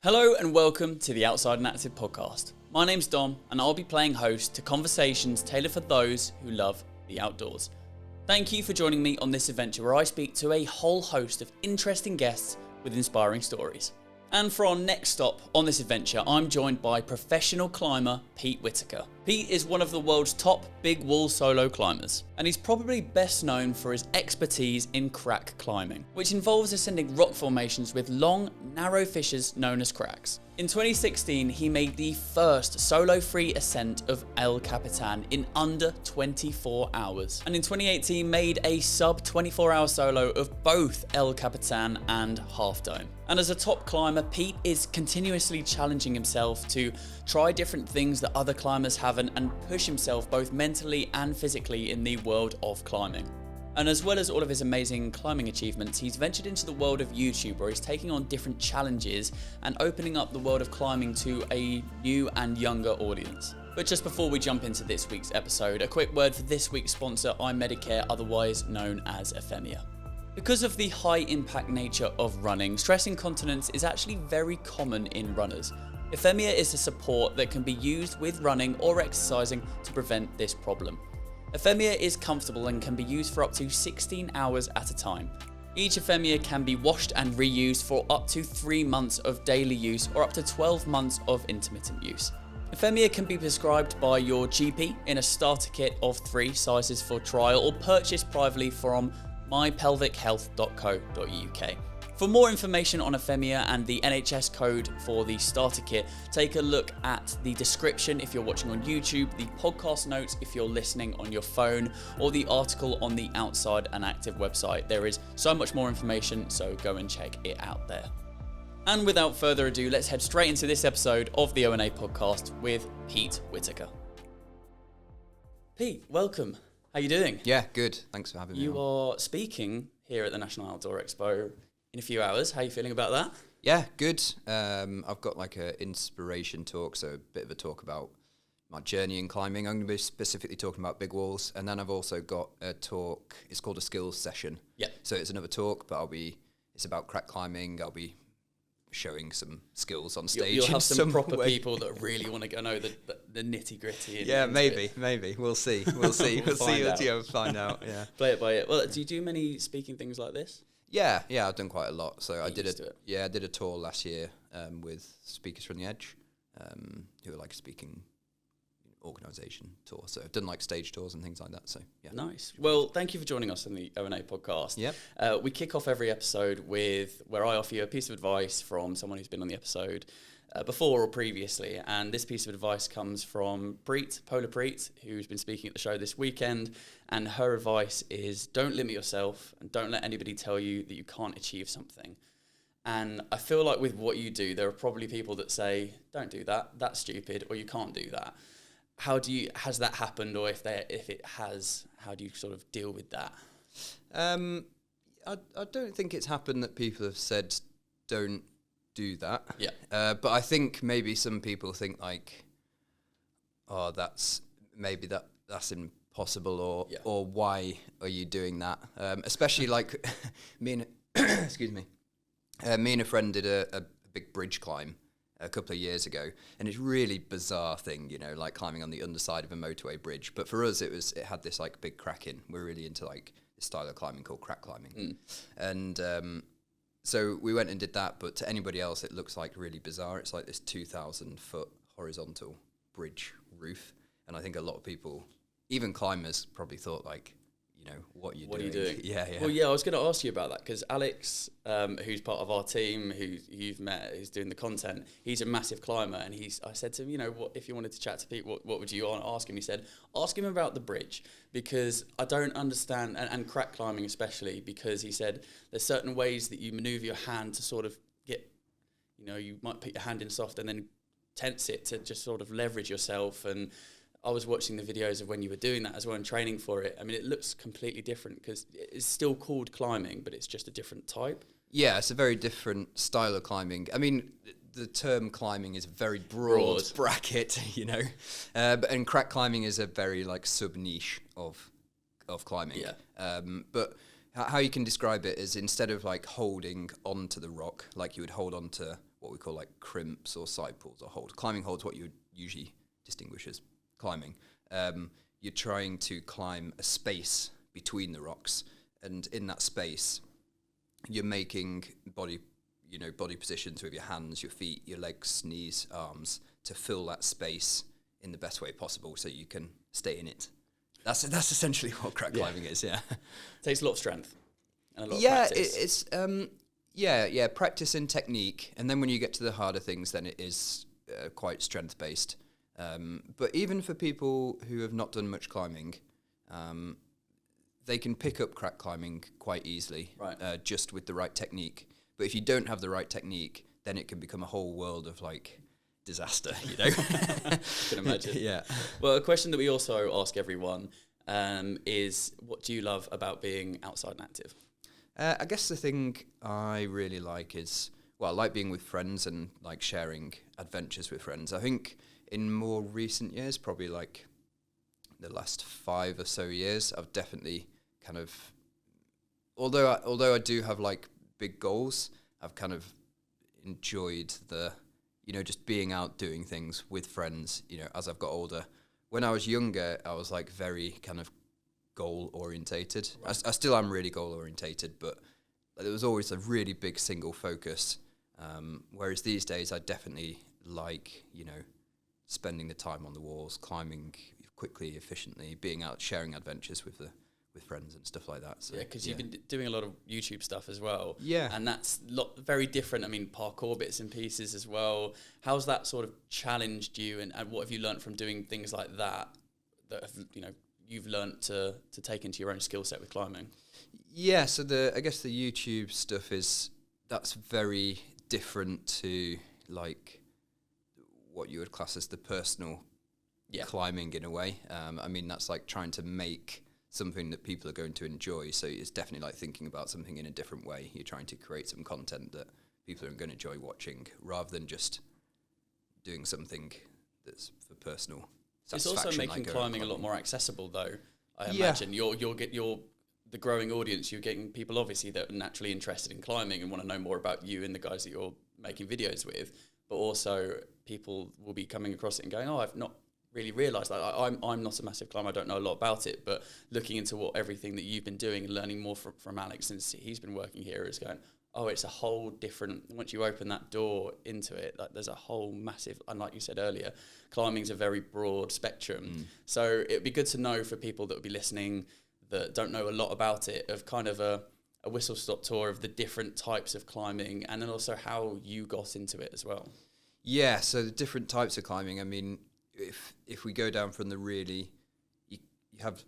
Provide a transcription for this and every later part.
Hello and welcome to the Outside and Active podcast. My name's Dom and I'll be playing host to conversations tailored for those who love the outdoors. Thank you for joining me on this adventure where I speak to a whole host of interesting guests with inspiring stories. And for our next stop on this adventure, I'm joined by professional climber Pete Whittaker. Pete is one of the world's top big wall solo climbers, and he's probably best known for his expertise in crack climbing, which involves ascending rock formations with long, narrow fissures known as cracks. In 2016, he made the first solo-free ascent of El Capitan in under 24 hours. And in 2018, made a sub 24-hour solo of both El Capitan and Half Dome. And as a top climber, Pete is continuously challenging himself to try different things that other climbers haven't and push himself both mentally and physically in the world of climbing. And as well as all of his amazing climbing achievements, he's ventured into the world of YouTube where he's taking on different challenges and opening up the world of climbing to a new and younger audience. But just before we jump into this week's episode, a quick word for this week's sponsor, iMEDicare, otherwise known as Ephemia. Because of the high impact nature of running, stress incontinence is actually very common in runners. Ephemia is a support that can be used with running or exercising to prevent this problem. Ephemia is comfortable and can be used for up to 16 hours at a time. Each Ephemia can be washed and reused for up to 3 months of daily use or up to 12 months of intermittent use. Ephemia can be prescribed by your GP in a starter kit of 3 sizes for trial or purchased privately from mypelvichealth.co.uk. For more information on Ephemia and the NHS code for the starter kit, take a look at the description if you're watching on YouTube, the podcast notes if you're listening on your phone, or the article on the Outside and Active website. There is so much more information, so go and check it out there. And without further ado, let's head straight into this episode of the O&A podcast with Pete Whittaker. Pete, welcome. How you doing? Yeah, good. Thanks for having me. You are speaking here at the National Outdoor Expo in a few hours. How are you feeling about that? Yeah, good. I've got like an inspiration talk, so a bit of a talk about my journey in climbing. I'm going to be specifically talking about big walls, and then I've also got a talk. It's called a skills session. Yeah. So it's another talk, but it's about crack climbing. I'll be showing some skills on stage. You'll have some proper people that really want to go know the nitty gritty. Yeah, maybe. We'll see. We'll see. We'll find out. Yeah. Play it by ear. Well, do you do many speaking things like this? Yeah, I've done quite a lot. So I did a tour last year with speakers from the Edge, who are like a speaking organisation tour. So I've done like stage tours and things like that. So yeah, nice. Well, thank you for joining us on the O&A podcast. Yep. We kick off every episode where I offer you a piece of advice from someone who's been on the episode before or previously, and this piece of advice comes from Polar Preet, who's been speaking at the show this weekend, and her advice is don't limit yourself and don't let anybody tell you that you can't achieve something. And I feel like with what you do, there are probably people that say, don't do that, that's stupid, or you can't do that. Has that happened, or if it has, how do you sort of deal with that? I don't think it's happened that people have said don't do that. Yeah. But I think maybe some people think like, oh, that's impossible, or why are you doing that? Especially like me and a friend did a big bridge climb a couple of years ago, and it's really bizarre thing, like climbing on the underside of a motorway bridge. But for us, it had this like big crack in. We're really into like this style of climbing called crack climbing, and so we went and did that. But to anybody else, it looks like really bizarre. It's like this 2,000-foot horizontal bridge roof, and I think a lot of people, even climbers, probably thought like, what are you doing? Yeah. Well, yeah, I was going to ask you about that because Alex, who's part of our team, who you've met, who's doing the content, he's a massive climber, and I said to him, what if you wanted to chat to Pete, what would you ask him? He said, ask him about the bridge, because I don't understand, and crack climbing especially, because he said there's certain ways that you maneuver your hand to sort of get, you might put your hand in soft and then tense it to just sort of leverage yourself. And I was watching the videos of when you were doing that as well and training for it. I mean, it looks completely different because it's still called climbing, but it's just a different type. Yeah, it's a very different style of climbing. I mean, the term climbing is a very broad bracket, and crack climbing is a very like sub niche of climbing. Yeah. But how you can describe it is instead of like holding onto the rock like you would hold onto what we call like crimps or side pulls or hold. Climbing holds, what you would usually distinguish as climbing. You're trying to climb a space between the rocks, and in that space, you're making body positions with your hands, your feet, your legs, knees, arms to fill that space in the best way possible, so you can stay in it. That's essentially what crack climbing is. Yeah, takes a lot of strength and a lot of practice. It's practice and technique, and then when you get to the harder things, then it is quite strength based. But even for people who have not done much climbing, they can pick up crack climbing quite easily, just with the right technique. But if you don't have the right technique, then it can become a whole world of like disaster, you know. I can imagine. Yeah. Well, a question that we also ask everyone is, what do you love about being outside and active? I guess the thing I really like is, I like being with friends and like sharing adventures with friends. I think in more recent years, probably like the last 5 or so years, I've definitely kind of, although I do have like big goals, I've kind of enjoyed the, just being out doing things with friends, as I've got older. When I was younger, I was like very kind of goal orientated. Right. I still am really goal orientated, but there was always a really big single focus. Whereas these days, I definitely like, spending the time on the walls, climbing quickly, efficiently, being out, sharing adventures with friends and stuff like that. So, because you've been doing a lot of YouTube stuff as well. Yeah. And that's very different. I mean, parkour bits and pieces as well. How's that sort of challenged you, and what have you learned from doing things like that have, you've learned to take into your own skill set with climbing? Yeah, so I guess the YouTube stuff that's very different to like what you would class as the personal climbing in a way. I mean, that's like trying to make something that people are going to enjoy. So it's definitely like thinking about something in a different way. You're trying to create some content that people are going to enjoy watching, rather than just doing something that's for personal satisfaction. It's also making climbing a lot more accessible, though. I imagine you're the growing audience. You're getting people obviously that are naturally interested in climbing and want to know more about you and the guys that you're making videos with. But also people will be coming across it and going, "Oh, I've not really realised that. I'm not a massive climber. I don't know a lot about it." But looking into everything that you've been doing and learning more from Alex since he's been working here is going, oh, it's a whole different, once you open that door into it, like there's a whole massive, and like you said earlier, climbing's a very broad spectrum. So it'd be good to know for people that would be listening that don't know a lot about it, of kind of a whistle-stop tour of the different types of climbing, and then also how you got into it as well. Yeah, so the different types of climbing, I mean, if we go down from the really, you have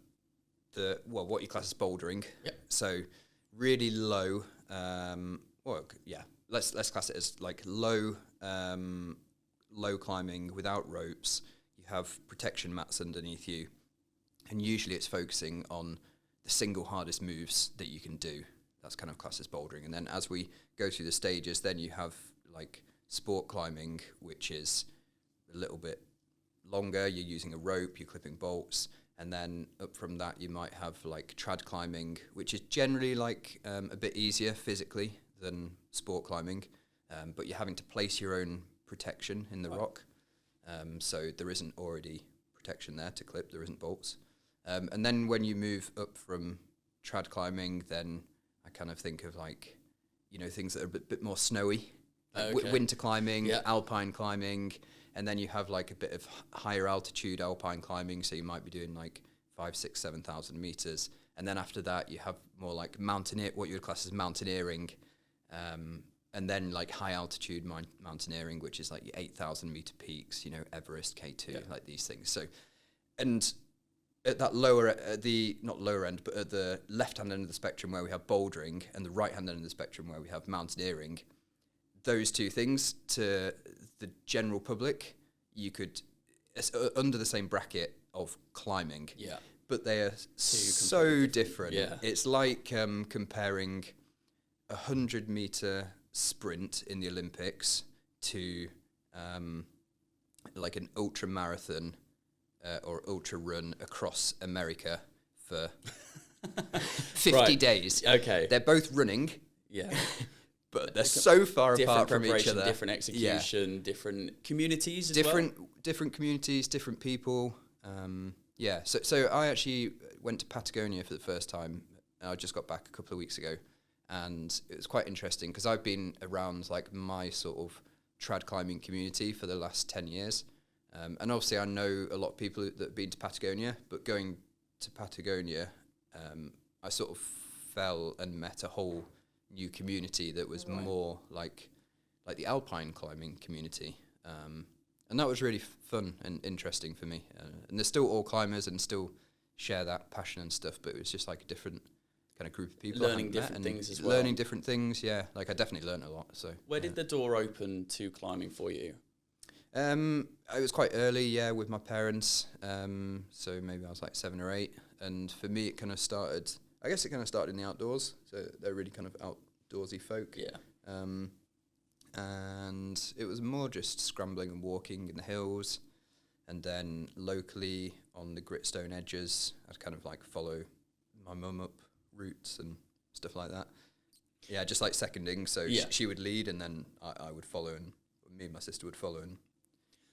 what you class as bouldering. Yep. So really low, let's class it as like low climbing without ropes. You have protection mats underneath you, and usually it's focusing on the single hardest moves that you can do. That's kind of classed as bouldering. And then as we go through the stages, then you have like sport climbing, which is a little bit longer. You're using a rope, you're clipping bolts, and then up from that you might have like trad climbing, which is generally like a bit easier physically than sport climbing, but you're having to place your own protection in the rock, so there isn't already protection there to clip, there isn't bolts. And then when you move up from trad climbing, then I kind of think of like, things that are a bit more snowy, like winter climbing, alpine climbing. And then you have like a bit of higher altitude alpine climbing, so you might be doing like 5,000, 6,000, 7,000 meters. And then after that, you have more like what you would class as mountaineering, and then like high altitude mountaineering, which is like your 8,000 meter peaks, Everest, K2, like these things. So, and at that not lower end, but at the left-hand end of the spectrum where we have bouldering, and the right-hand end of the spectrum where we have mountaineering, those two things to the general public, you could under the same bracket of climbing, but they are so different. It's like comparing 100-meter sprint in the Olympics to like an ultra marathon or ultra run across America for 50 days. Okay, they're both running, but they're so far apart from each preparation, other. different execution, different communities as different communities, different people. So I actually went to Patagonia for the first time. I just got back a couple of weeks ago, and it was quite interesting because I've been around like my sort of trad climbing community for the last 10 years. And obviously I know a lot of people that have been to Patagonia, but going to Patagonia, I sort of fell and met a whole new community that was more like the alpine climbing community. And that was really fun and interesting for me. And they're still all climbers and still share that passion and stuff, but it was just like a different kind of group of people. Learning different things as well. Learning different things, yeah. Like I definitely learned a lot. So where did the door open to climbing for you? It was quite early, with my parents. So maybe I was like 7 or 8. And for me, it kind of started in the outdoors. So they're really kind of outdoorsy folk. Yeah. And it was more just scrambling and walking in the hills. And then locally on the gritstone edges, I'd kind of like follow my mum up routes and stuff like that. Yeah, just like seconding. So she would lead and then I would follow, and me and my sister would follow and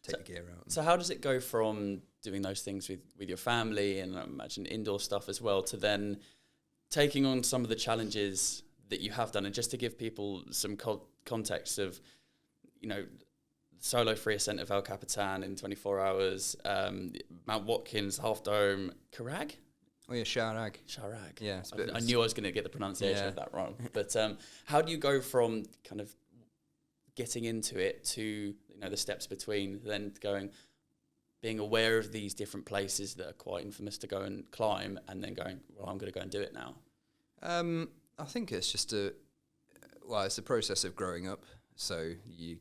take the gear out. So how does it go from doing those things with your family and I imagine indoor stuff as well to then taking on some of the challenges that you have done? And just to give people some context of, solo free ascent of El Capitan in 24 hours, Mount Watkins, Half Dome, Carag? Oh yeah, Sharag. Yeah. I knew I was going to get the pronunciation of that wrong. But how do you go from kind of getting into it to the steps between, then being aware of these different places that are quite infamous to go and climb, and then going, well, I'm going to go and do it now? I think it's just it's a process of growing up. So you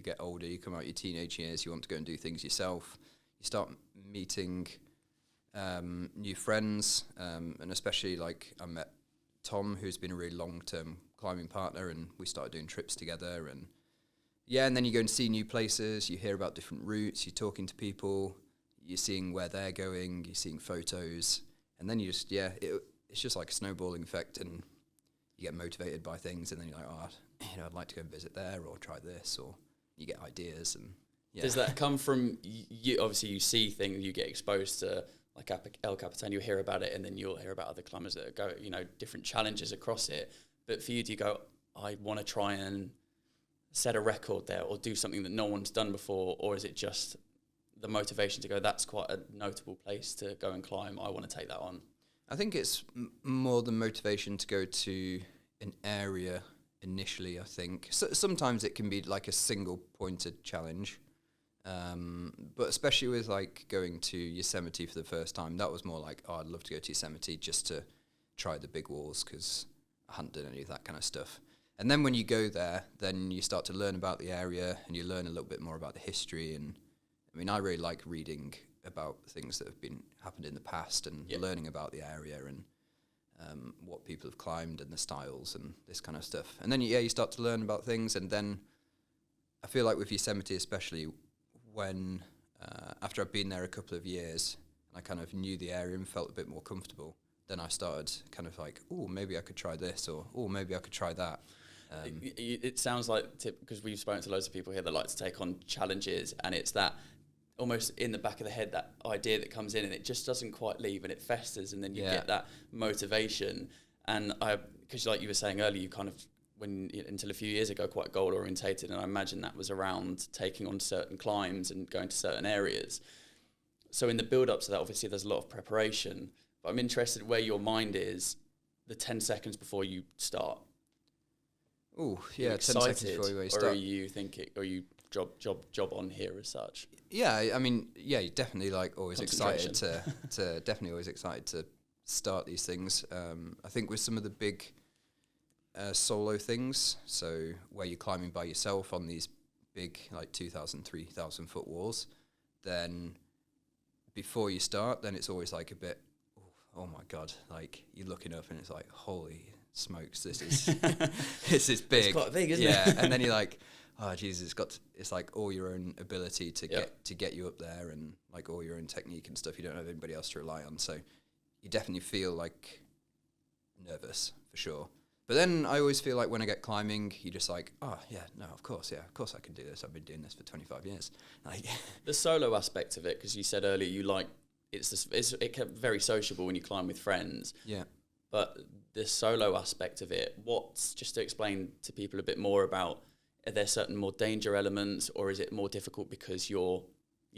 get older, you come out your teenage years, you want to go and do things yourself. You start meeting new friends, and especially like I met Tom, who's been a really long-term climbing partner, and we started doing trips together. And then you go and see new places, you hear about different routes, you're talking to people, you're seeing where they're going, you're seeing photos, and then you just, it's just like a snowballing effect, and you get motivated by things, and then you're like, I'd like to go and visit there, or try this, or you get ideas. And Does that come from you? Obviously, you see things, you get exposed to like El Capitan, you hear about it, and then you'll hear about other climbers that go, different challenges across it. But for you, do you go, I want to try and set a record there, or do something that no one's done before, or is it just the motivation to go, that's quite a notable place to go and climb, I want to take that on? I think it's more the motivation to go to an area initially, I think. So sometimes it can be like a single pointed challenge, but especially with like going to Yosemite for the first time, that was more like, I'd love to go to Yosemite just to try the big walls, because I hadn't done any of that kind of stuff. And then when you go there, then you start to learn about the area, and you learn a little bit more about the history. And I mean, I really like reading about things that have happened in the past, and learning about the area and what people have climbed and the styles and this kind of stuff. And then you start to learn about things. And then I feel like with Yosemite especially, when after I've been there a couple of years, I kind of knew the area and felt a bit more comfortable, then I started kind of like, maybe I could try this, or maybe I could try that. It sounds like, because we've spoken to loads of people here that like to take on challenges, and it's that almost in the back of the head, that idea that comes in and it just doesn't quite leave, and it festers, and then you get that motivation. And because like you were saying earlier, you kind of, until a few years ago, quite goal orientated, and I imagine that was around taking on certain climbs and going to certain areas. So in the build up to that, obviously there's a lot of preparation, but I'm interested where your mind is the 10 seconds before you start. Oh, yeah, 10 seconds before you start. Or are you thinking, or are you job on here as such? Yeah, I mean, you're definitely like always excited to definitely always excited to start these things. I think with some of the big solo things, so where you're climbing by yourself on these big like 2,000, 3,000 foot walls, then before you start, then it's always like a bit, oh my God, like you're looking up and it's like, holy smokes, this is big. It's quite big, isn't it? Yeah, and then you're like, oh Jesus, it's like all your own ability to get you up there, and like all your own technique and stuff. You don't have anybody else to rely on, so you definitely feel like nervous for sure. But then I always feel like when I get climbing, you're just like, oh, yeah, no, of course I can do this. I've been doing this for 25 years. Like, the solo aspect of it, because you said earlier you like, it kept very sociable when you climb with friends. Yeah. But the solo aspect of it, just to explain to people a bit more about, are there certain more danger elements, or is it more difficult because you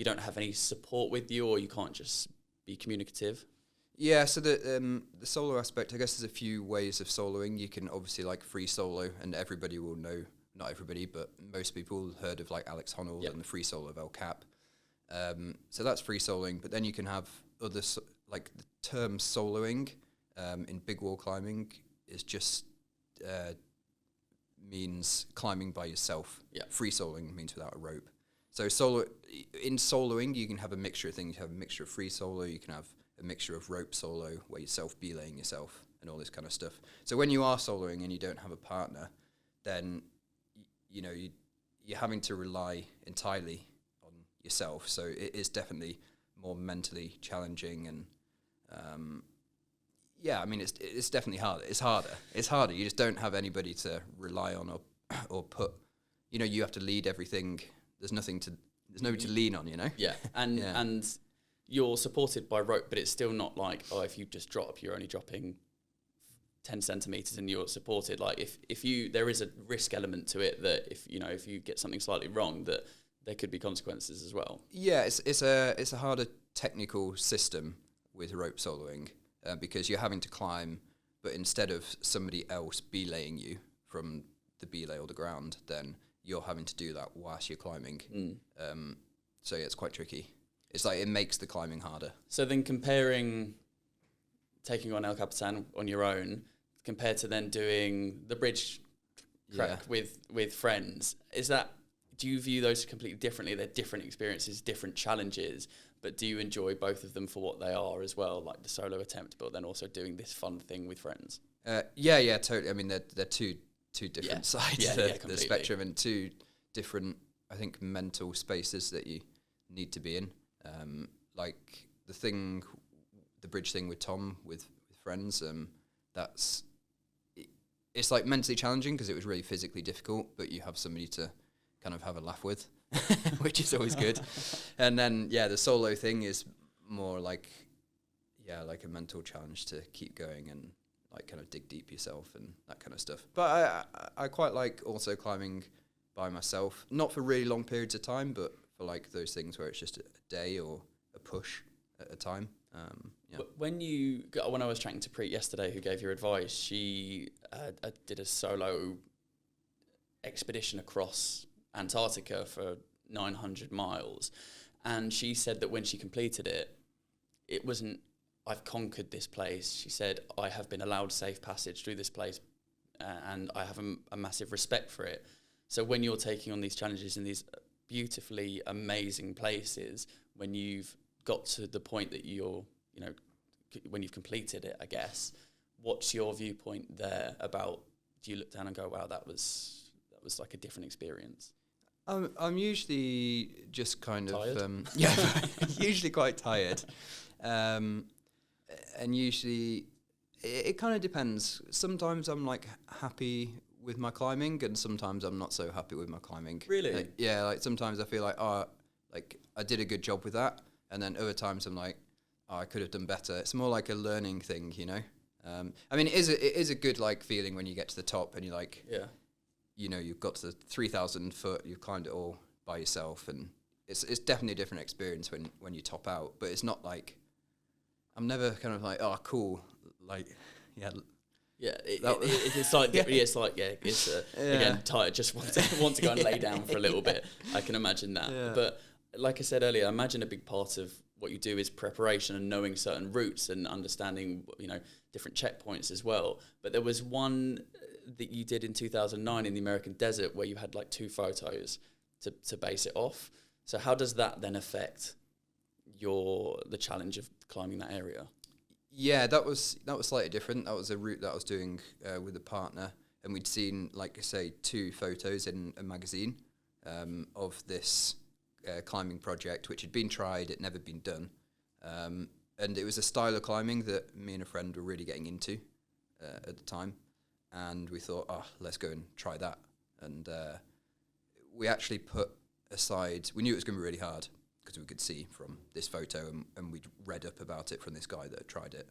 don't have any support with you, or you can't just be communicative? Yeah, so the solo aspect, I guess there's a few ways of soloing. You can obviously like free solo, and everybody will know, not everybody, but most people heard of like Alex Honnold and the free solo of El Cap. So that's free soloing, but then you can have other, like the term soloing in big wall climbing is just means climbing by yourself. Yeah. Free soloing means without a rope. So in soloing, you can have a mixture of things. You have a mixture of free solo, you can have a mixture of rope solo where you're self-belaying yourself and all this kind of stuff. So when you are soloing and you don't have a partner, then you're having to rely entirely on yourself. So it is definitely more mentally challenging, and it's definitely harder. It's harder. You just don't have anybody to rely on or put. You have to lead everything. There's nobody to lean on. Yeah, and you're supported by rope, but it's still not like, oh, if you just drop, you're only dropping 10 centimeters and you're supported. Like if there is a risk element to it that if you get something slightly wrong, that there could be consequences as well. Yeah, it's a harder technical system with rope soloing because you're having to climb, but instead of somebody else belaying you from the belay or the ground, then you're having to do that whilst you're climbing. So yeah, it's quite tricky. It's like it makes the climbing harder. So then taking on El Capitan on your own, compared to then doing the bridge crack with friends, do you view those completely differently? They're different experiences, different challenges, but do you enjoy both of them for what they are as well, like the solo attempt, but then also doing this fun thing with friends? Yeah, totally. I mean, they're two different sides of the spectrum, and two different, I think, mental spaces that you need to be in. Like the bridge thing with Tom with friends, it's like mentally challenging because it was really physically difficult, but you have somebody to kind of have a laugh with, which is always good. And then the solo thing is more like a mental challenge to keep going and like kind of dig deep yourself and that kind of stuff. But I quite like also climbing by myself, not for really long periods of time, but for like those things where it's just a day or a push at a time. When I was chatting to Pete yesterday, who gave your advice, she did a solo expedition across Antarctica for 900 miles, and she said that when she completed it, it wasn't, I've conquered this place. She said, I have been allowed safe passage through this place, and I have a massive respect for it. So when you're taking on these challenges in these beautifully amazing places, when you've got to the point that when you've completed it, I guess, what's your viewpoint there about, do you look down and go, wow, that was like a different experience? I'm usually just kind tired? of usually quite tired, and usually it kind of depends. Sometimes I'm like happy with my climbing, and sometimes I'm not so happy with my climbing. Really? Like sometimes I feel like I did a good job with that, and then other times I'm like, I could have done better. It's more like a learning thing, I mean, it is a good like feeling when you get to the top and you're like, you've got to the 3,000 foot, you've climbed it all by yourself, and it's definitely a different experience when you top out. But it's not like, I'm never kind of like, oh, cool, like, yeah. Yeah, it's like again, tired. Just want to go and lay down for a little bit. I can imagine that. Yeah. But like I said earlier, I imagine a big part of what you do is preparation and knowing certain routes and understanding, different checkpoints as well. But there was one that you did in 2009 in the American desert where you had like 2 photos to base it off. So how does that then affect the challenge of climbing that area? Yeah, that was slightly different. That was a route that I was doing with a partner, and we'd seen, like I say, 2 photos in a magazine of this climbing project, which had been tried, it never been done, and it was a style of climbing that me and a friend were really getting into at the time, and we thought, oh, let's go and try that. And we actually put aside, we knew it was going to be really hard because we could see from this photo, and we'd read up about it from this guy that had tried it.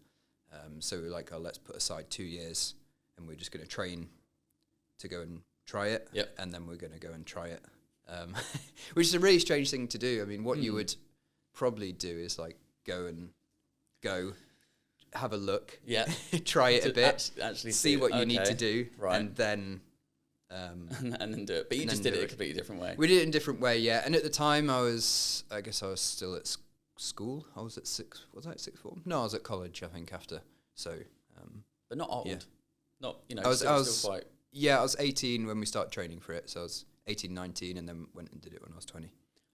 So we were like, oh, let's put aside 2 years, and we're just going to train to go and try it, and then we're going to go and try it, which is a really strange thing to do. I mean, what you would probably do is like go, have a look, try it a bit, actually see what you need to do, and then and then do it. But you just did it a completely different way. We did it in a different way, yeah. And at the time, I guess I was still at school. I was at sixth form? No, I was at college, I think, after. So, but not old. Yeah. Not, I was still quite. Yeah, I was 18 when we started training for it. So I was 18, 19, and then went and did it when I was 20.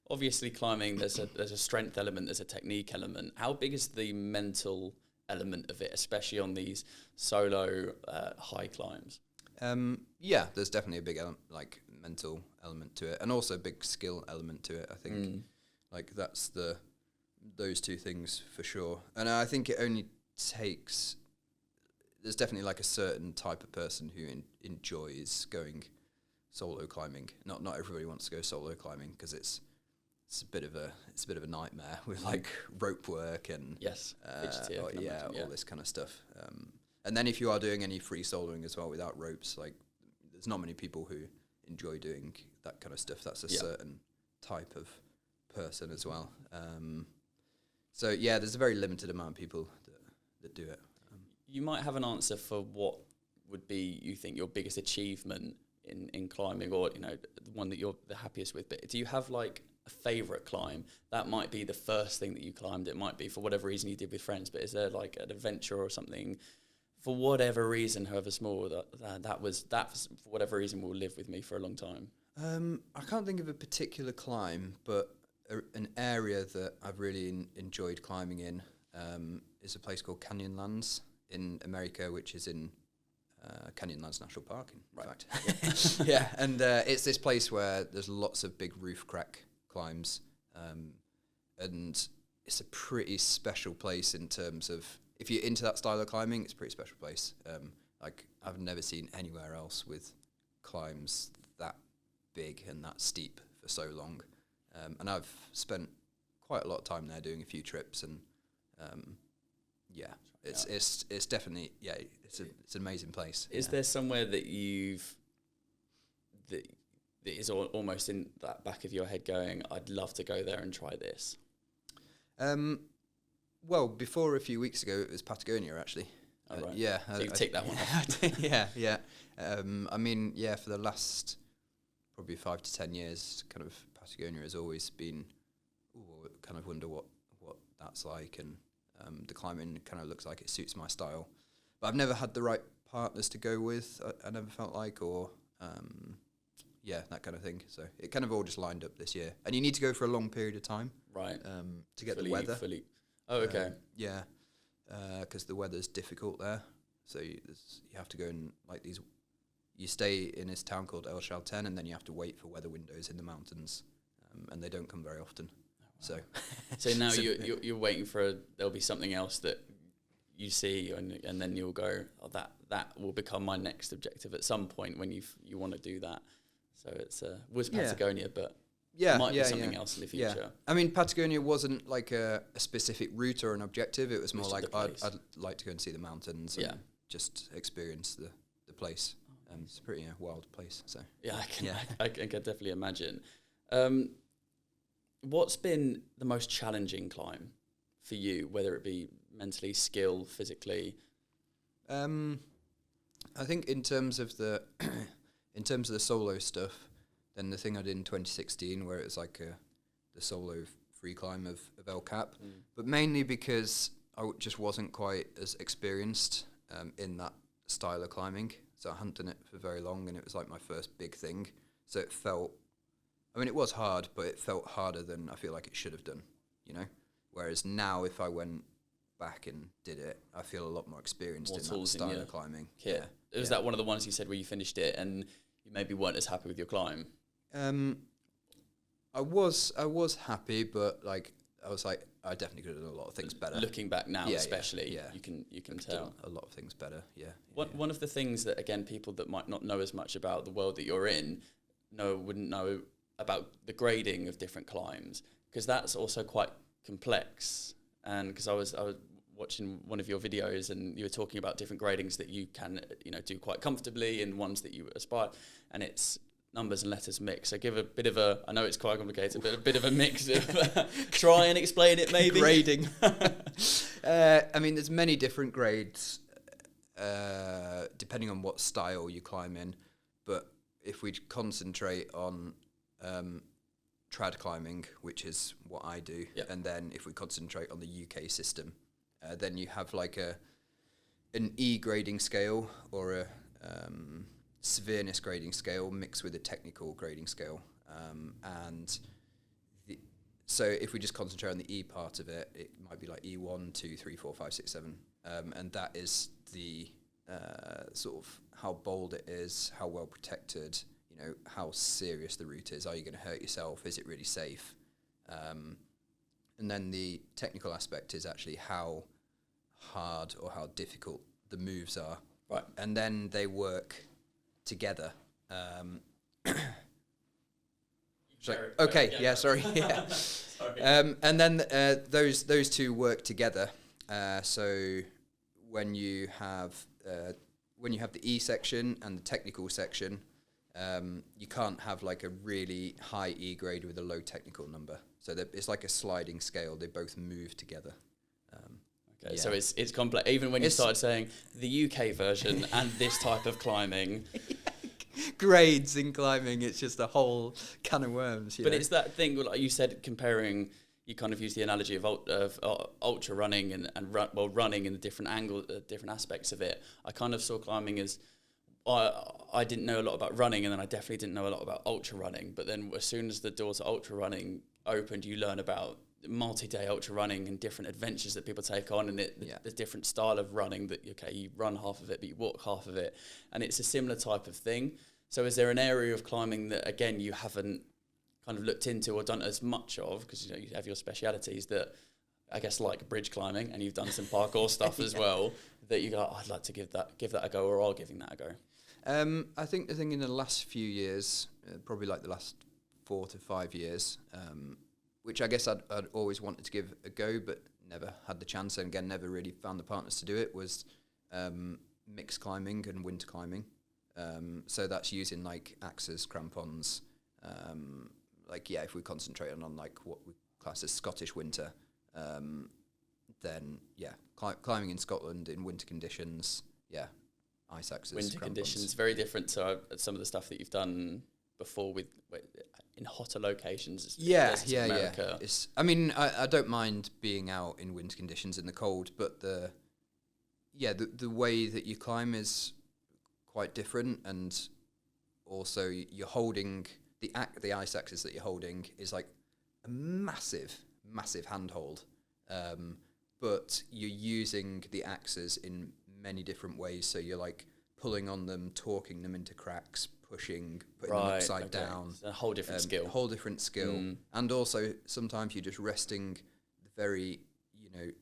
Obviously, climbing, there's a strength element, there's a technique element. How big is the mental element of it, especially on these solo high climbs? Yeah, there's definitely a big mental element to it, and also a big skill element to it. I think like that's those two things for sure. And I think it only takes. There's definitely like a certain type of person who enjoys going solo climbing. Not everybody wants to go solo climbing because it's a bit of a nightmare with like rope work and all this kind of stuff. And then if you are doing any free soloing as well without ropes, like there's not many people who enjoy doing that kind of stuff. That's a certain type of person as well. So yeah, there's a very limited amount of people that do it. You might have an answer for what would be, you think, your biggest achievement in climbing, or the one that you're the happiest with. But do you have like a favourite climb? That might be the first thing that you climbed. It might be for whatever reason you did with friends. But is there like an adventure or something, for whatever reason, however small, that for whatever reason will live with me for a long time? I can't think of a particular climb, but an area that I've really enjoyed climbing in is a place called Canyonlands in America, which is in Canyonlands National Park, in fact. Yeah, and it's this place where there's lots of big roof crack climbs, and it's a pretty special place in terms of, if you're into that style of climbing, it's a pretty special place. Like I've never seen anywhere else with climbs that big and that steep for so long. And I've spent quite a lot of time there doing a few trips, and it's definitely it's an amazing place. Is there somewhere that that is almost in that back of your head going, I'd love to go there and try this? Well, before a few weeks ago, it was Patagonia, actually. Oh, right. Yeah. So you take that one off. Yeah. I mean, for the last probably 5 to 10 years, kind of Patagonia has always been, kind of wonder what that's like, and the climbing kind of looks like it suits my style. But I've never had the right partners to go with, I never felt like, or that kind of thing. So it kind of all just lined up this year. And you need to go for a long period of time. Right. To get the weather. Oh, okay. Because the weather's difficult there. So you have to go in like these. You stay in this town called El Chalten, and then you have to wait for weather windows in the mountains, and they don't come very often. Oh, wow. So now you're waiting for there'll be something else that you see, and then you'll go, oh, that will become my next objective at some point when you want to do that. So it's was Patagonia, but might be something else in the future. Yeah. I mean, Patagonia wasn't like a specific route or an objective. It was more like I'd like to go and see the mountains and just experience the place. It's a pretty wild place. So I can definitely imagine. What's been the most challenging climb for you, whether it be mentally, skill, physically? I think in terms of the solo stuff, then the thing I did in 2016, where it was like the solo free climb of El Cap, but mainly because I just wasn't quite as experienced in that style of climbing. So I hadn't done it for very long, and it was like my first big thing. So it felt, it was hard, but it felt harder than I feel like it should have done, Whereas now, if I went back and did it, I feel a lot more experienced in that style of climbing. Yeah. Was that one of the ones you said where you finished it and you maybe weren't as happy with your climb? I was happy, but like I was like, I definitely could have done a lot of things better. Looking back now, especially, you can tell a lot of things better. One of the things that, again, people that might not know as much about the world that you're in wouldn't know about the grading of different climbs, because that's also quite complex. And because I was watching one of your videos, and you were talking about different gradings that you can do quite comfortably, and ones that you aspire, and it's numbers and letters mix. So give a bit of I know it's quite complicated, but a bit of a mix of try and explain it maybe. Grading. I mean, there's many different grades depending on what style you climb in, but if we concentrate on trad climbing, which is what I do, and then if we concentrate on the UK system, then you have like an E grading scale or a severeness grading scale mixed with a technical grading scale, so if we just concentrate on the E part of it, it might be like E1, 2, 3, 4, 5, 6, 7, and that is the sort of how bold it is, how well protected, how serious the route is. Are you going to hurt yourself? Is it really safe? And then the technical aspect is actually how hard or how difficult the moves are. Right. And then they work together. Sorry. Sorry. And then those two work together. So when you have the E section and the technical section, you can't have like a really high E grade with a low technical number. So it's like a sliding scale. They both move together. Okay, so it's complex. Even when you started saying the UK version and this type of climbing. Grades in climbing, it's just a whole can of worms. But it's that thing, like you said, comparing. You kind of use the analogy of ultra running and running in the different different aspects of it. I kind of saw climbing as I didn't know a lot about running, and then I definitely didn't know a lot about ultra running. But then as soon as the doors to ultra running opened, you learn about multi-day ultra running and different adventures that people take on, and the different style of running that you run half of it but you walk half of it, and it's a similar type of thing. So is there an area of climbing that, again, you haven't kind of looked into or done as much of, because you have your specialities that I guess like bridge climbing, and you've done some parkour stuff as well, that you go, I'd like to give that a go, or are giving that a go? I think the thing in the last few years, probably like the last 4 to 5 years, which I guess I'd always wanted to give a go, but never had the chance, and again, never really found the partners to do it, was mixed climbing and winter climbing. So that's using like axes, crampons, if we concentrate on like what we class as Scottish winter, then climbing in Scotland in winter conditions, ice axes, winter crampons. Conditions, very different to some of the stuff that you've done before in hotter locations. America. I don't mind being out in winter conditions in the cold, but the way that you climb is quite different, and also you're holding the ice axis that you're holding is like a massive handhold, but you're using the axes in many different ways. So you're like pulling on them, torquing them into cracks, putting them upside down. It's a whole different skill. And also sometimes you're just resting the very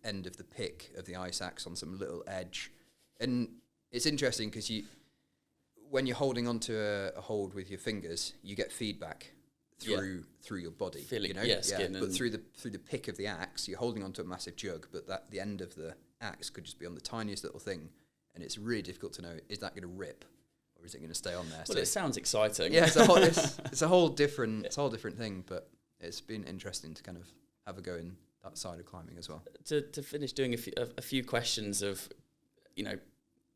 end of the pick of the ice axe on some little edge, and it's interesting because when you're holding onto a hold with your fingers, you get feedback through your body, skin. But through the pick of the axe, you're holding onto a massive jug, but the end of the axe could just be on the tiniest little thing, and it's really difficult to know, is that going to rip or is it going to stay on there? Well, it sounds exciting. Yeah, it's a whole different thing, but it's been interesting to kind of have a go in that side of climbing as well. To finish doing a few questions of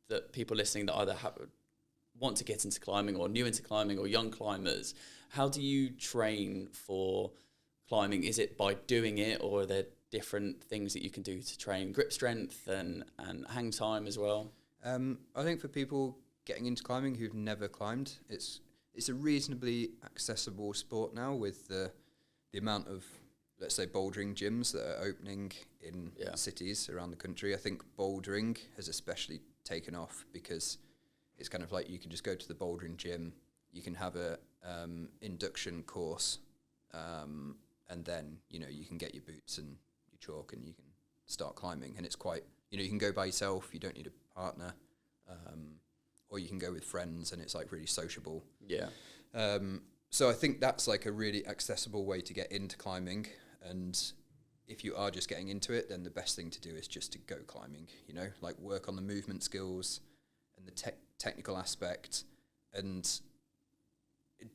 that people listening that either want to get into climbing or new into climbing or young climbers, how do you train for climbing? Is it by doing it, or are there different things that you can do to train grip strength and hang time as well? I think for people getting into climbing who've never climbed, it's a reasonably accessible sport now with the amount of, let's say, bouldering gyms that are opening in cities around the country. I think bouldering has especially taken off because it's kind of like you can just go to the bouldering gym, you can have a induction course and then, you know, you can get your boots and your chalk and you can start climbing. And it's quite, you know, you can go by yourself, you don't need a partner, or you can go with friends, and it's like really sociable. Yeah. So I think that's like a really accessible way to get into climbing. And if you are just getting into it, then the best thing to do is just to go climbing, you know, like work on the movement skills and the technical aspect, and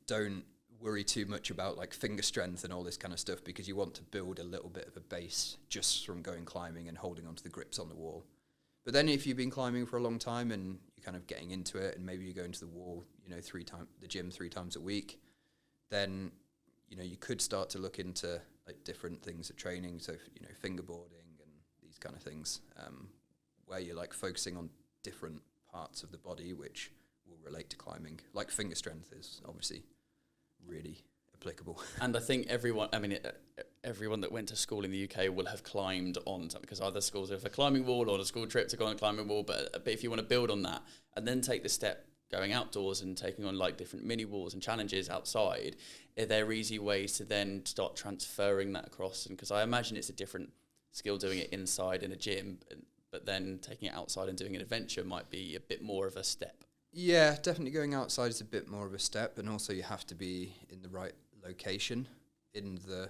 don't worry too much about like finger strength and all this kind of stuff, because you want to build a little bit of a base just from going climbing and holding onto the grips on the wall. But then if you've been climbing for a long time and you're kind of getting into it, and maybe you go into the wall, you know, the gym 3 times a week, then, you know, you could start to look into like different things of training. So, you know, fingerboarding and these kind of things, where you're like focusing on different parts of the body which will relate to climbing. Like finger strength is obviously really applicable. And I think everyone that went to school in the UK will have climbed on something, because either schools have a climbing wall or a school trip to go on a climbing wall. But if you want to build on that and then take the step going outdoors and taking on like different mini walls and challenges outside, there are easy ways to then start transferring that across. And because I imagine it's a different skill doing it inside in a gym, but then taking it outside and doing an adventure might be a bit more of a step. Yeah, definitely going outside is a bit more of a step, and also you have to be in the right location in the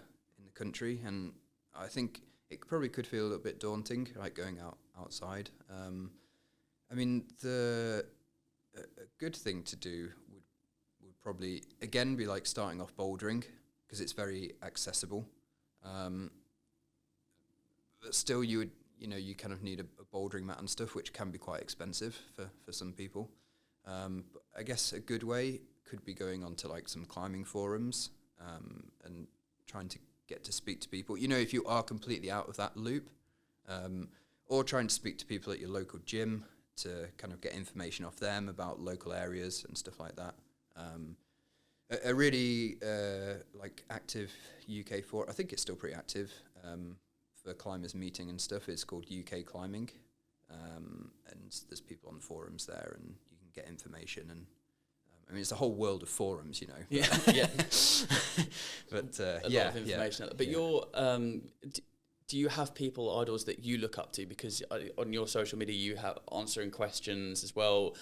country, and I think it probably could feel a little bit daunting, like going outside. I mean, a good thing to do would probably again be like starting off bouldering, because it's very accessible. But still, you kind of need a bouldering mat and stuff, which can be quite expensive for some people. But I guess a good way could be going onto like some climbing forums, and trying to get to speak to people, you know, if you are completely out of that loop, or trying to speak to people at your local gym to kind of get information off them about local areas and stuff like that. A really like active UK forum, I think it's still pretty active, for climbers meeting and stuff, is called UK Climbing, and there's people on forums there, and you can get information. And I mean, it's a whole world of forums, you know. Yeah, yeah. But a lot of information. But you're, do you have people, idols that you look up to? Because on your social media, you have answering questions as well.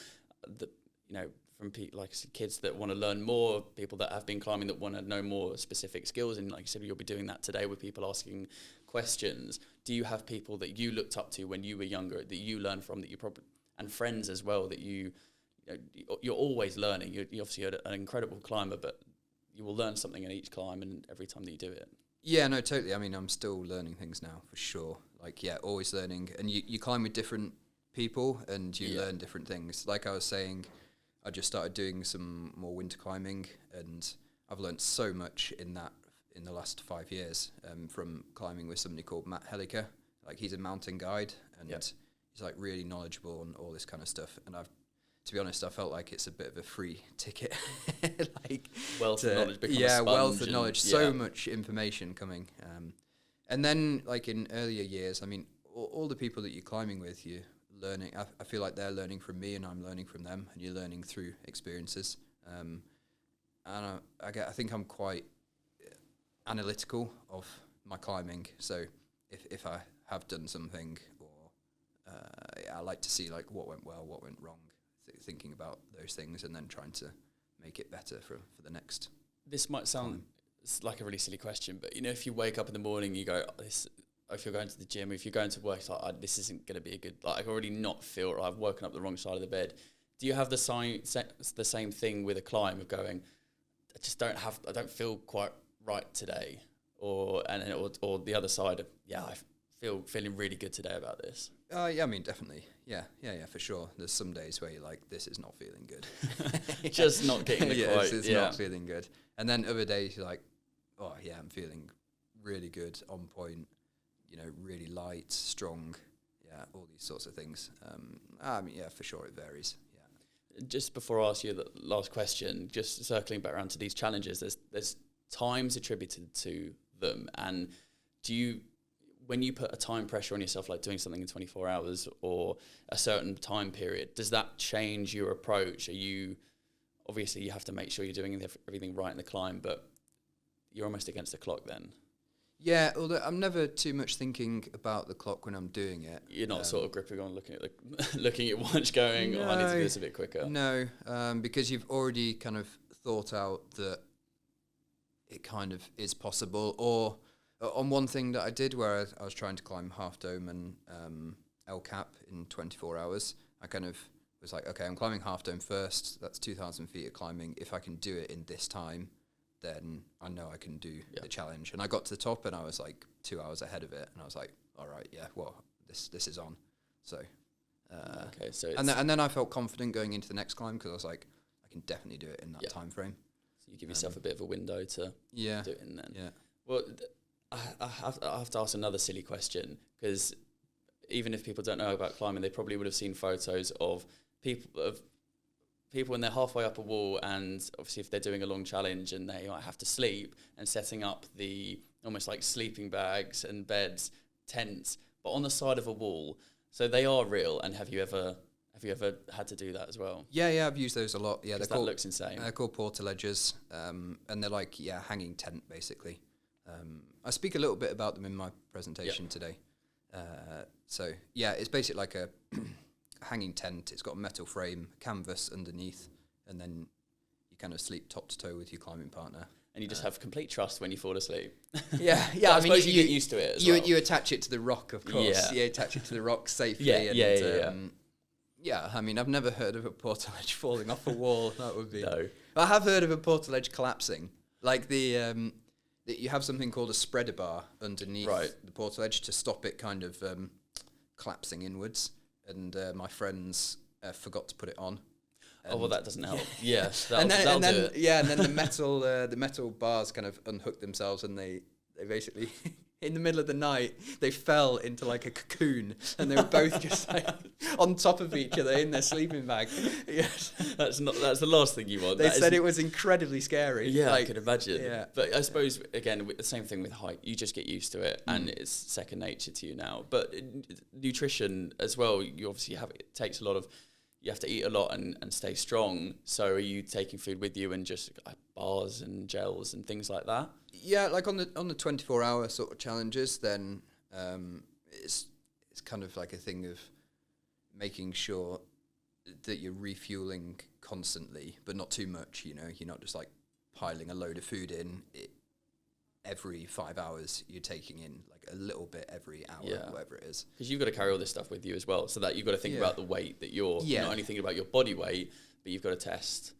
That, you know, from like kids that want to learn more, people that have been climbing that want to know more specific skills, and like you said, you'll be doing that today with people asking questions. Do you have people that you looked up to when you were younger, that you learned from, that you probably, and friends as well, that you're always learning? You're obviously an incredible climber, but you will learn something in each climb and every time that you do it. Yeah, no, totally. I mean, I'm still learning things now, for sure. Like, yeah, always learning. And you climb with different people, and you learn different things. Like I was saying, I just started doing some more winter climbing, and I've learned so much in the last 5 years, from climbing with somebody called Pete Whittaker. Like, he's a mountain guide, and he's like really knowledgeable on all this kind of stuff. And to be honest, I felt like it's a bit of a free ticket. Like, wealth of knowledge. Wealth of knowledge. So much information coming. And then, like in earlier years, I mean, all the people that you're climbing with, you're learning. I feel like they're learning from me, and I'm learning from them, and you're learning through experiences. And I think I'm quite analytical of my climbing. So if I have done something, or I like to see like what went well, what went wrong, thinking about those things, and then trying to make it better for the next. This might sound like a really silly question, but you know, if you wake up in the morning, you go, if you're going to the gym, if you're going to work, it's like, this isn't going to be a good, like, I already not feel, or I've woken up the wrong side of the bed. Do you have the same thing with a climb of going, I don't feel quite right today, or the other side of, I feeling really good today about this? Yeah, I mean, definitely. Yeah, for sure. There's some days where you're like, this is not feeling good. Just not getting the quote. It's not feeling good. And then other days you're like, oh yeah, I'm feeling really good, on point, you know, really light, strong, all these sorts of things. I mean, for sure it varies. Yeah. Just before I ask you the last question, just circling back around to these challenges, there's times attributed to them, and when you put a time pressure on yourself, like doing something in 24 hours or a certain time period, does that change your approach? Obviously you have to make sure you're doing everything right in the climb, but you're almost against the clock then. Yeah, although I'm never too much thinking about the clock when I'm doing it. You're not sort of gripping on looking at looking at watch going, I need to do this a bit quicker. No, because you've already kind of thought out that it kind of is possible. Or on one thing that I did where I was trying to climb Half Dome and El Cap in 24 hours, I kind of was like, okay, I'm climbing Half Dome first. That's 2,000 feet of climbing. If I can do it in this time, then I know I can do the challenge. And I got to the top and I was like 2 hours ahead of it. And I was like, all right, yeah, well, this is on. So, okay, so and then I felt confident going into the next climb because I was like, I can definitely do it in that time frame. So you give yourself a bit of a window to do it in then. Yeah. Well, I have to ask another silly question, because even if people don't know about climbing, they probably would have seen photos of people when they're halfway up a wall, and obviously if they're doing a long challenge and they might have to sleep, and setting up the almost like sleeping bags and beds, tents, but on the side of a wall. So they are real. And have you ever had to do that as well? Yeah, I've used those a lot. Yeah, that looks insane. They're called portaledges, and they're like hanging tent basically. I speak a little bit about them in my presentation today. So yeah, it's basically like a hanging tent. It's got a metal frame, canvas underneath, and then you kind of sleep top to toe with your climbing partner. And you just have complete trust when you fall asleep. Yeah. I suppose you get used to it as well. You attach it to the rock, of course. Yeah, you attach it to the rock safely. Yeah, I mean, I've never heard of a portaledge falling off a wall. That would be... No. I have heard of a portaledge collapsing. Like you have something called a spreader bar underneath the portaledge to stop it kind of collapsing inwards. And my friends forgot to put it on. Oh, well, that doesn't help. Yeah, and then do it. Yeah, and then the metal bars kind of unhooked themselves, and they basically in the middle of the night they fell into like a cocoon, and they were both just like on top of each other in their sleeping bag. Yes, that's the last thing you want. They said it was incredibly scary. Yeah, I could imagine. Yeah, but I suppose again the same thing with height. You just get used to it, and it's second nature to you now. But nutrition as well. You obviously it takes a lot of. You have to eat a lot and stay strong. So are you taking food with you and just bars and gels and things like that? Yeah, like on the 24-hour sort of challenges, then it's kind of like a thing of making sure that you're refueling constantly, but not too much. You know, you're not just like piling a load of food in. Every 5 hours, you're taking in like a little bit every hour, whatever it is. Because you've got to carry all this stuff with you as well, so that you've got to think about the weight that you're not only thinking about your body weight, but you've got to test.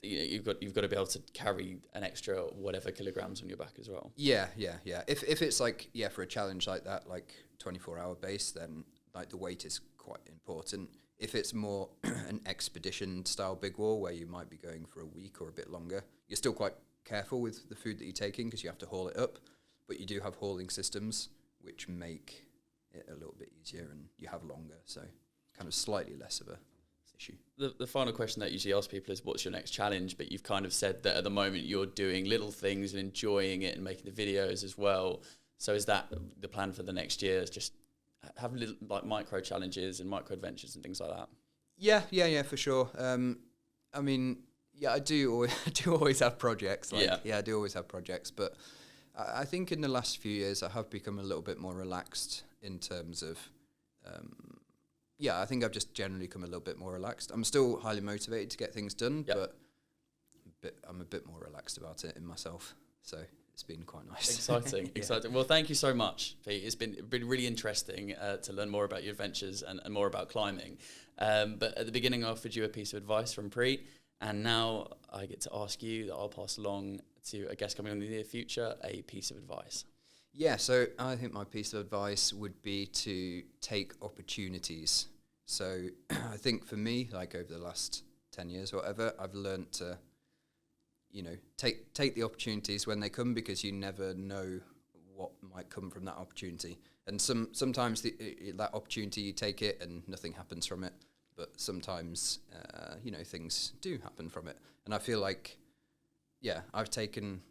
You've got to be able to carry an extra whatever kilograms on your back as well. Yeah. If it's like for a challenge like that, like 24-hour base, then like the weight is quite important. If it's more an expedition style big wall where you might be going for a week or a bit longer, you're still quite careful with the food that you're taking because you have to haul it up, but you do have hauling systems which make it a little bit easier, and you have longer, so kind of slightly less of a issue. The final question that I usually ask people is, what's your next challenge? But you've kind of said that at the moment you're doing little things and enjoying it and making the videos as well. So is that the plan for the next year, is just have little like micro challenges and micro adventures and things like that? Yeah, for sure. I mean, I do always have projects. I do always have projects. But I think in the last few years, I have become a little bit more relaxed in terms of, I think I've just generally become a little bit more relaxed. I'm still highly motivated to get things done, but I'm a bit more relaxed about it in myself. So it's been quite nice. Exciting. Well, thank you so much, Pete. It's been really interesting to learn more about your adventures and more about climbing. But at the beginning, I offered you a piece of advice from Preet. And now I get to ask you that I'll pass along to a guest coming on in the near future a piece of advice. Yeah, so I think my piece of advice would be to take opportunities. So I think for me, like over the last 10 years or whatever, I've learned to, take the opportunities when they come, because you never know what might come from that opportunity. And sometimes that opportunity, you take it and nothing happens from it. But sometimes, things do happen from it. And I feel like, I've taken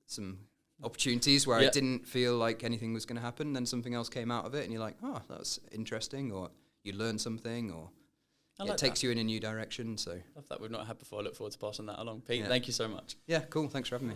some opportunities where I didn't feel like anything was going to happen. Then something else came out of it, and you're like, oh, that's interesting. Or you learn something, or it takes you in a new direction. So love that we've not had before. I look forward to passing that along. Pete, thank you so much. Yeah, cool. Thanks for having me.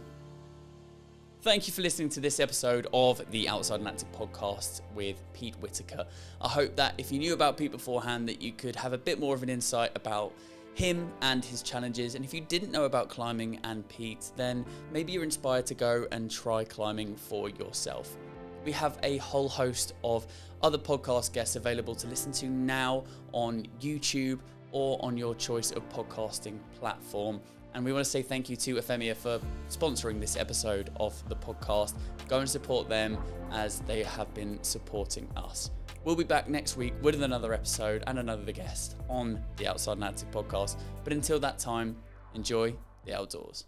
Thank you for listening to this episode of the Outside Atlantic podcast with Pete Whittaker. I hope that if you knew about Pete beforehand, that you could have a bit more of an insight about him and his challenges. And if you didn't know about climbing and Pete, then maybe you're inspired to go and try climbing for yourself. We have a whole host of other podcast guests available to listen to now on YouTube or on your choice of podcasting platform. And we want to say thank you to Ephemia for sponsoring this episode of the podcast. Go and support them as they have been supporting us. We'll be back next week with another episode and another guest on the Outside Atlantic podcast. But until that time, enjoy the outdoors.